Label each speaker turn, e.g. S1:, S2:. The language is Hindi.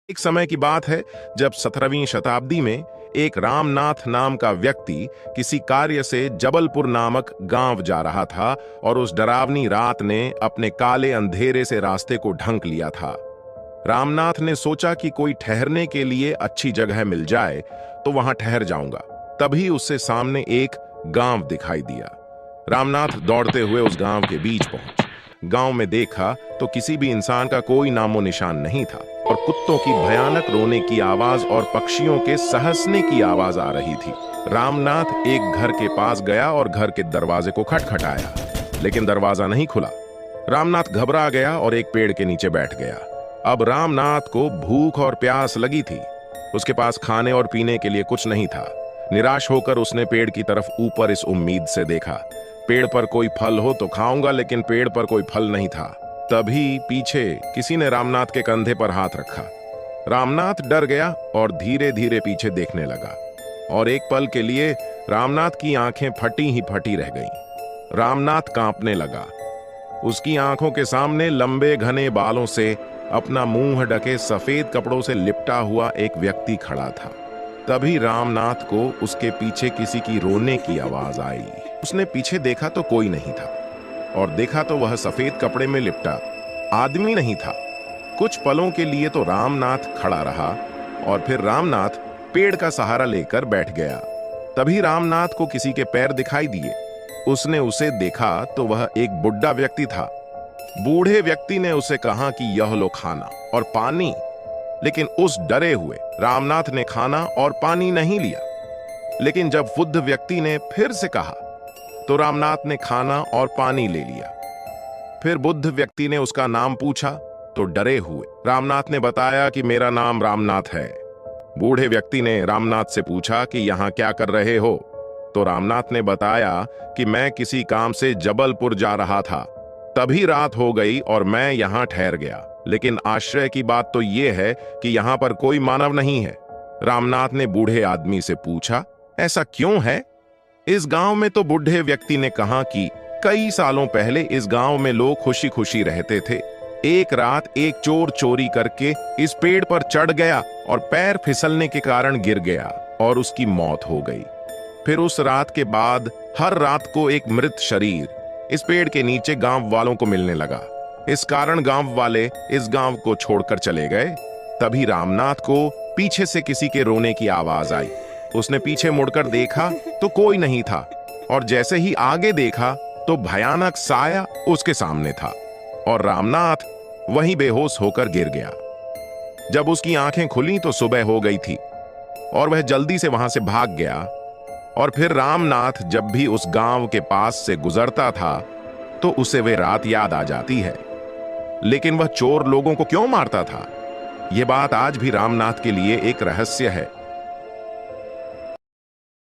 S1: एक समय की बात है जब 17वीं शताब्दी में एक रामनाथ नाम का व्यक्ति किसी कार्य से जबलपुर नामक गांव जा रहा था और उस डरावनी रात ने अपने काले अंधेरे से रास्ते को ढंक लिया था। रामनाथ ने सोचा कि कोई ठहरने के लिए अच्छी जगह मिल जाए तो वहां ठहर जाऊंगा। तभी उससे सामने एक गांव दिखाई दिया। रामनाथ दौड़ते हुए उस गांव के बीच पहुंच गांव में देखा तो किसी भी इंसान का कोई नामो निशान नहीं था और कुत्तों की भयानक रोने की आवाज और पक्षियों के सहसने की आवाज आ रही थी। रामनाथ एक घर के पास गया और घर के दरवाजे को खटखटाया, लेकिन दरवाजा नहीं खुला। रामनाथ घबरा गया और एक पेड़ के नीचे बैठ गया। अब रामनाथ को भूख और प्यास लगी थी। उसके पास खाने और पीने के लिए कुछ नहीं था। निराश होकर उसने पेड़ की तरफ ऊपर इस उम्मीद से देखा, पेड़ पर कोई फल हो तो खाऊंगा, लेकिन पेड़ पर कोई फल नहीं था। तभी पीछे किसी ने रामनाथ के कंधे पर हाथ रखा। रामनाथ डर गया और धीरे धीरे पीछे देखने लगा और एक पल के लिए रामनाथ की आंखें फटी ही फटी रह गईं। रामनाथ कांपने लगा। उसकी आंखों के सामने लंबे घने बालों से अपना मुंह ढके सफेद कपड़ों से लिपटा हुआ एक व्यक्ति खड़ा था। तभी रामनाथ को उसके पीछे किसी की रोने की आवाज आई। उसने पीछे देखा तो कोई नहीं था और देखा तो वह सफेद कपड़े में लिपटा आदमी नहीं था। कुछ पलों के लिए तो रामनाथ खड़ा रहा और फिर रामनाथ पेड़ का सहारा लेकर बैठ गया। तभी रामनाथ को किसी के पैर दिखाई दिए। उसने उसे देखा तो वह एक बुढ़ा व्यक्ति था। बूढ़े व्यक्ति ने उसे कहा कि यह लो खाना और पानी, लेकिन उस डरे हुए रामनाथ ने खाना और पानी नहीं लिया। लेकिन जब बुद्ध व्यक्ति ने फिर से कहा तो रामनाथ ने खाना और पानी ले लिया। फिर बुद्ध व्यक्ति ने उसका नाम पूछा तो डरे हुए रामनाथ ने बताया कि मेरा नाम रामनाथ है। बूढ़े व्यक्ति ने रामनाथ से पूछा कि यहाँ क्या कर रहे हो? तो रामनाथ ने बताया कि मैं किसी काम से जबलपुर जा रहा था। तभी रात हो गई और मैं यहाँ ठहर गया, लेकिन आश्चर्य की बात तो यह है कि यहाँ पर कोई मानव नहीं है। रामनाथ ने बूढ़े आदमी से पूछा, ऐसा क्यों है? इस गांव में तो बूढ़े व्यक्ति ने कहा कि कई सालों पहले इस गांव में लोग खुशी खुशी रहते थे। एक रात एक चोर चोरी करके इस पेड़ पर चढ़ गया और पैर फिसलने के कारण गिर गया और उसकी मौत हो गई। फिर उस रात के बाद हर रात को एक मृत शरीर इस पेड़ के नीचे गांव वालों को मिलने लगा। इस कारण गांव वाले इस गांव को छोड़कर चले गए। तभी रामनाथ को पीछे से किसी के रोने की आवाज आई। उसने पीछे मुड़कर देखा तो कोई नहीं था और जैसे ही आगे देखा तो भयानक साया उसके सामने था और रामनाथ वहीं बेहोश होकर गिर गया। जब उसकी आंखें खुली तो सुबह हो गई थी और वह जल्दी से वहां से भाग गया। और फिर रामनाथ जब भी उस गांव के पास से गुजरता था तो उसे वे रात याद आ जाती है। लेकिन वह चोर लोगों को क्यों मारता था? यह बात आज भी रामनाथ के लिए एक रहस्य है।